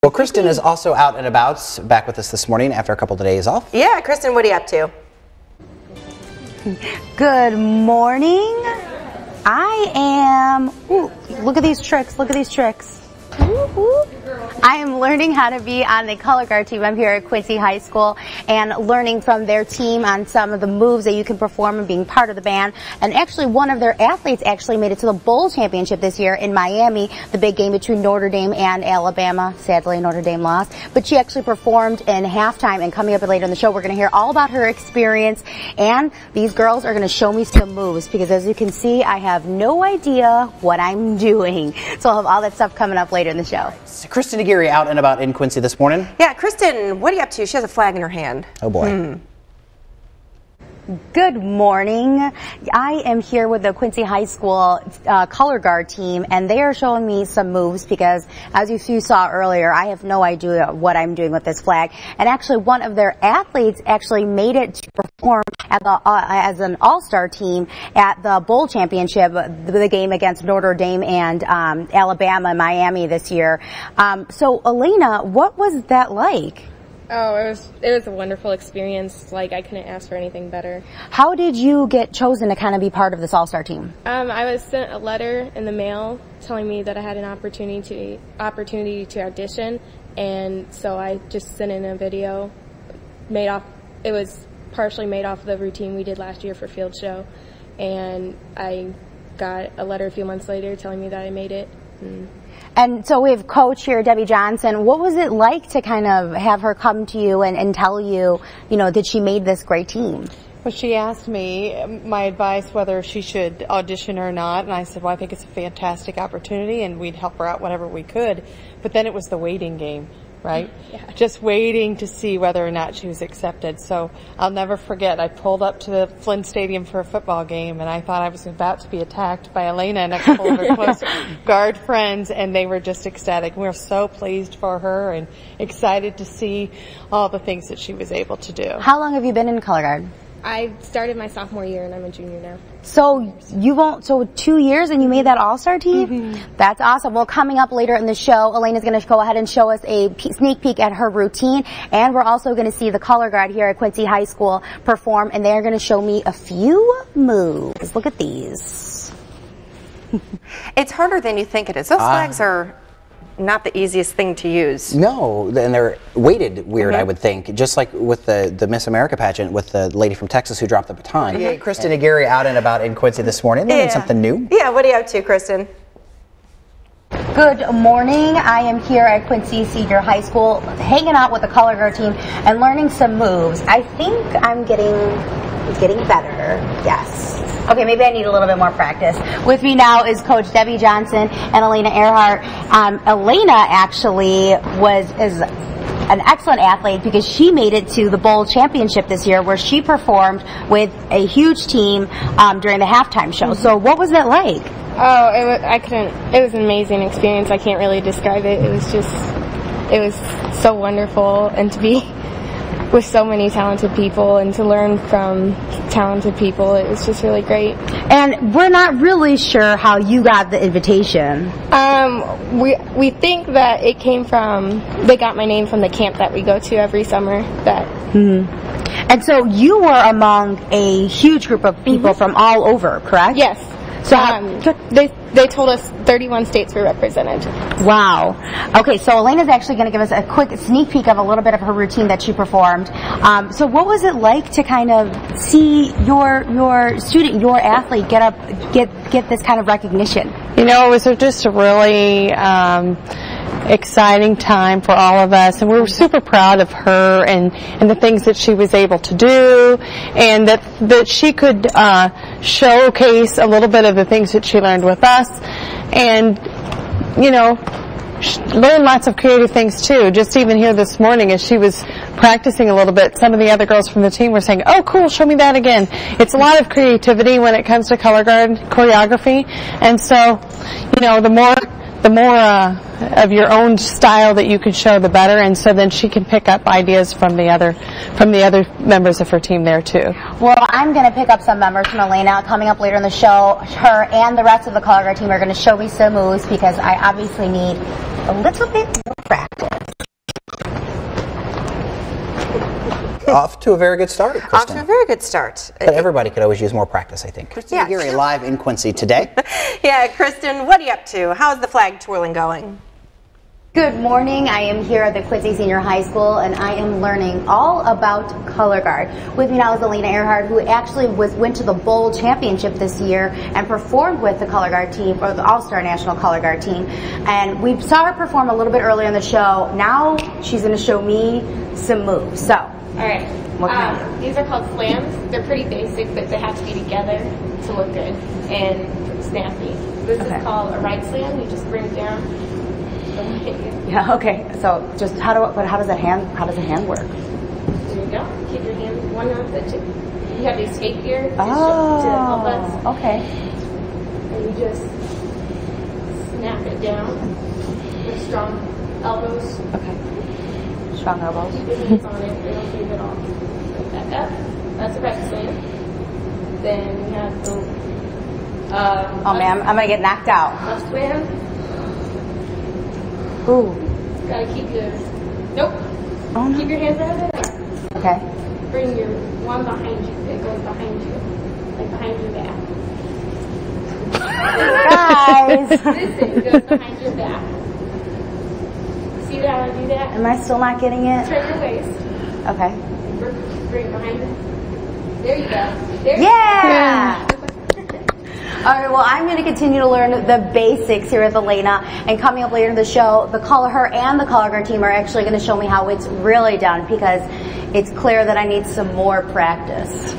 Well, Kristen is also out and about, back with us this morning after a couple of days off. Yeah, Kristen, what are you up to? Good morning. I am, ooh, look at these tricks, look at these tricks. Ooh, ooh. I am learning how to be on the color guard team. I'm here at Quincy High School and learning from their team on some of the moves that you can perform and being part of the band. And actually one of their athletes actually made it to the bowl championship this year in Miami, the big game between Notre Dame and Alabama. Sadly, Notre Dame lost. But she actually performed in halftime, and coming up later in the show, we're going to hear all about her experience. And these girls are going to show me some moves because, as you can see, I have no idea what I'm doing. So I'll have all that stuff coming up later in the show. Kristen Aguirre out and about in Quincy this morning. Yeah, Kristen, what are you up to? She has a flag in her hand. Oh boy. Good morning. I am here with the Quincy High School color guard team, and they are showing me some moves because, as you saw earlier, I have no idea what I'm doing with this flag. And actually, one of their athletes actually made it to perform at the, as an all-star team at the bowl championship, the game against Notre Dame and Alabama, Miami this year. So, Elena, what was that like? Oh, it was a wonderful experience. Like, I couldn't ask for anything better. How did you get chosen to kind of be part of this all-star team? I was sent a letter in the mail telling me that I had an opportunity to audition, and so I just sent in a video it was partially made off the routine we did last year for field show, and I got a letter a few months later telling me that I made it. And so we have Coach here, Debbie Johnson. What was it like to kind of have her come to you and tell you, that she made this great team? Well, she asked me my advice whether she should audition or not, and I said, well, I think it's a fantastic opportunity, and we'd help her out whatever we could. But then it was the waiting game, right? Yeah. Just waiting to see whether or not she was accepted. So I'll never forget, I pulled up to the Flynn Stadium for a football game, and I thought I was about to be attacked by Elena and a couple of her close guard friends, and they were just ecstatic. We were so pleased for her and excited to see all the things that she was able to do. How long have you been in color guard? I started my sophomore year, and I'm a junior now. So 2 years and you made that all-star team? Mm-hmm. That's awesome. Well, coming up later in the show, Elena's going to go ahead and show us a sneak peek at her routine, and we're also going to see the color guard here at Quincy High School perform, and they're going to show me a few moves. Look at these. It's harder than you think it is. Those flags are not the easiest thing to use. No, and they're weighted weird, I would think. Just like with the Miss America pageant with the lady from Texas who dropped the baton. Yeah. Kristen Aguirre out and about in Quincy this morning. Learning something new. Yeah, what are you up to, Kristen? Good morning. I am here at Quincy Senior High School hanging out with the color guard team and learning some moves. I think I'm getting better. Yes. Okay, maybe I need a little bit more practice. With me now is Coach Debbie Johnson and Elena Ehrhardt. Elena actually is an excellent athlete because she made it to the bowl championship this year, where she performed with a huge team during the halftime show. So what was it like? Oh, it was an amazing experience. I can't really describe it. It was so wonderful, and to be with so many talented people and to learn from talented people, it was just really great. And we're not really sure how you got the invitation. We think that it came from, they got my name from the camp that we go to every summer. And so you were among a huge group of people from all over, correct? Yes. So they told us 31 states were represented. Wow. Okay, so Elena's actually going to give us a quick sneak peek of a little bit of her routine that she performed. So what was it like to kind of see your student, your athlete get this kind of recognition? It was just a really exciting time for all of us, and we were super proud of her and the things that she was able to do, and that she could showcase a little bit of the things that she learned with us, and learn lots of creative things too. Just even here this morning, as she was practicing a little bit, some of the other girls from the team were saying, "Oh, cool, show me that again." It's a lot of creativity when it comes to color guard choreography, and so the more of your own style that you can show, the better. And so then she can pick up ideas from the other members of her team there too. Well, I'm going to pick up some members from Elena coming up later in the show. Her and the rest of the color guard team are going to show me some moves because I obviously need a little bit more practice. Off to a very good start, Kristen. Off to a very good start. But everybody could always use more practice, I think. Kristen Aguirre live in Quincy today. Yeah, Kristen, what are you up to? How's the flag twirling going? Good morning. I am here at the Quincy Senior High School, and I am learning all about color guard. With me now is Elena Ehrhardt, who actually went to the bowl championship this year and performed with the color guard team, or the All-Star National Color Guard team. And we saw her perform a little bit earlier in the show. Now she's going to show me some moves. So, All right. These are called slams. They're pretty basic, but they have to be together to look good and snappy. This is called a right slam. You just bring it down. Yeah. Okay. So, just how does the hand work? There you go. Keep your hand one on the tip. You have the escape gear to help us. Okay. And you just snap it down with strong elbows. Okay. Strong elbows. Keep your hands on it. They don't leave it off. Like that up. That's a right slam. Then we have the. Oh man, I'm gonna get knocked out. Left slam. Ooh. Gotta keep your. Nope. Oh, no. Keep your hands out of it. Okay. Bring your one behind you. It goes behind you. Like behind your back. Guys. This thing goes behind your back. See how I do that? Am I still not getting it? Turn your waist. Okay. Bring it behind you. There you go. There Yeah! All right, well, I'm going to continue to learn the basics here with Elena, and coming up later in the show, her and the color guard team are actually going to show me how it's really done, because it's clear that I need some more practice.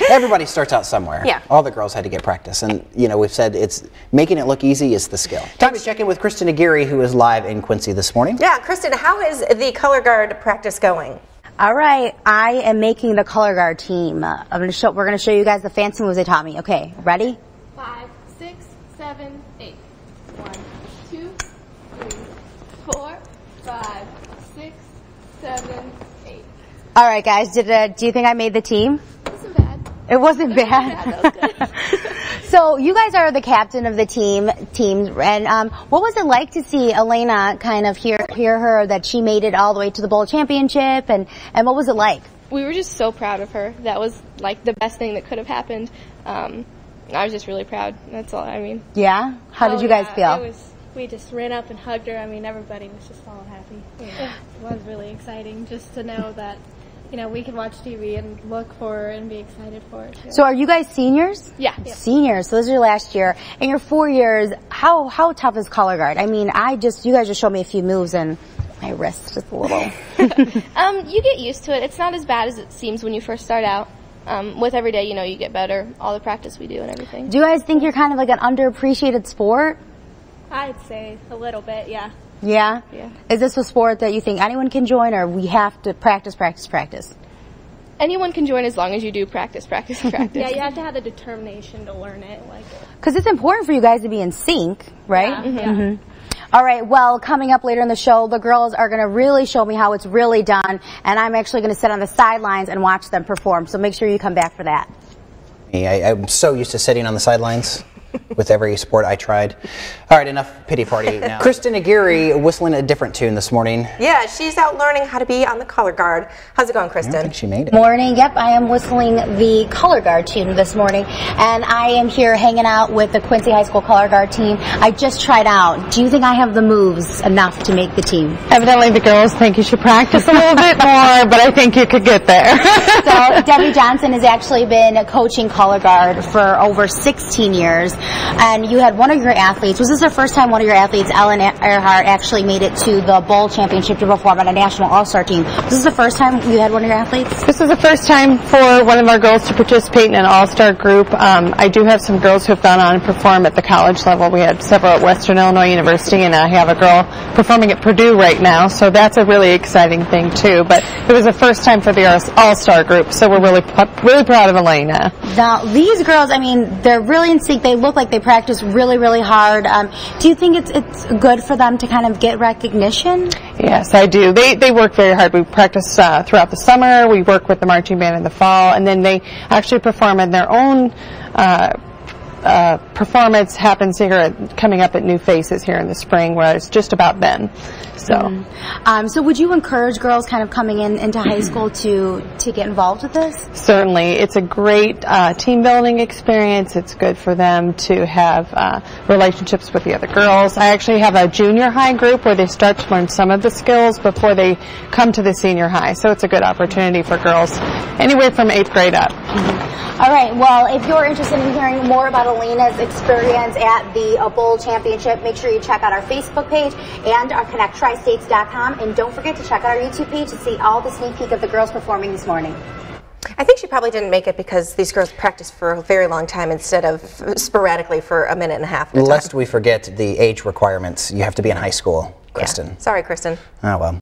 Everybody starts out somewhere. Yeah. All the girls had to get practice, and we've said it's making it look easy is the skill. Time to check in with Kristen Aguirre, who is live in Quincy this morning. Yeah, Kristen, how is the color guard practice going? All right, I am making the color guard team. We're going to show you guys the fancy moves they taught me. Okay, ready? 5, 6, 7, 8. 1, 2, 3, 4, 5, 6, 7, 8. All right, guys, do you think I made the team? Wasn't bad. It wasn't bad. That was good. So you guys are the captain of the team, and what was it like to see Elena kind of hear her that she made it all the way to the bowl championship, and what was it like? We were just so proud of her. That was like the best thing that could have happened. I was just really proud. That's all. I mean. Yeah. How did you guys feel? We just ran up and hugged her. I mean, everybody was just all happy. Yeah. It was really exciting just to know that, we could watch TV and look for her and be excited for her. So are you guys seniors? Yeah. Seniors. So this is your last year. In your 4 years, how tough is color guard? I mean, you guys just showed me a few moves and my wrist is a little. You get used to it. It's not as bad as it seems when you first start out. With every day, you get better. All the practice we do and everything. Do you guys think you're kind of like an underappreciated sport? I'd say a little bit, yeah. Yeah? Yeah. Is this a sport that you think anyone can join, or we have to practice? Anyone can join as long as you do practice. Yeah, you have to have the determination to learn it. Because it's important for you guys to be in sync, right? Yeah. Mm-hmm. All right, well, coming up later in the show, the girls are going to really show me how it's really done, and I'm actually going to sit on the sidelines and watch them perform, so make sure you come back for that. I'm so used to sitting on the sidelines with every sport I tried. All right, enough pity party now. Kristen Aguirre whistling a different tune this morning. Yeah, she's out learning how to be on the color guard. How's it going, Kristen? I don't think she made it. Morning. Yep, I am whistling the color guard tune this morning, and I am here hanging out with the Quincy High School color guard team. I just tried out. Do you think I have the moves enough to make the team? Evidently the girls think you should practice a little bit more, but I think you could get there. So Debbie Johnson has actually been coaching color guard for over 16 years, and you had one of your athletes. Was this the first time one of your athletes, Elena Ehrhardt, actually made it to the bowl championship to perform on a national all-star team? Was this the first time you had one of your athletes? This was the first time for one of our girls to participate in an all-star group. I do have some girls who have gone on and performed at the college level. We had several at Western Illinois University, and I have a girl performing at Purdue right now, so that's a really exciting thing too. But it was the first time for the all-star group, so we're really proud of Elena. Now, these girls, I mean, they're really in sync. They look like they practice really, really hard. Do you think it's good for them to kind of get recognition? Yes, I do. They work very hard. We practice throughout the summer. We work with the marching band in the fall, and then they actually perform in their own performance happens here coming up at New Faces here in the spring, where it's just about then. So, so would you encourage girls kind of coming into high school to get involved with this? Certainly. It's a great team building experience. It's good for them to have relationships with the other girls. I actually have a junior high group where they start to learn some of the skills before they come to the senior high. So it's a good opportunity for girls anywhere from 8th grade up. All right, well, if you're interested in hearing more about Elena's experience at the Bowl Championship, make sure you check out our Facebook page and our ConnectTriStates.com, and don't forget to check out our YouTube page to see all the sneak peek of the girls performing this morning. I think she probably didn't make it because these girls practiced for a very long time instead of sporadically for a minute and a half. Lest we forget the age requirements. You have to be in high school, Kristen. Yeah. Sorry, Kristen. Oh, well.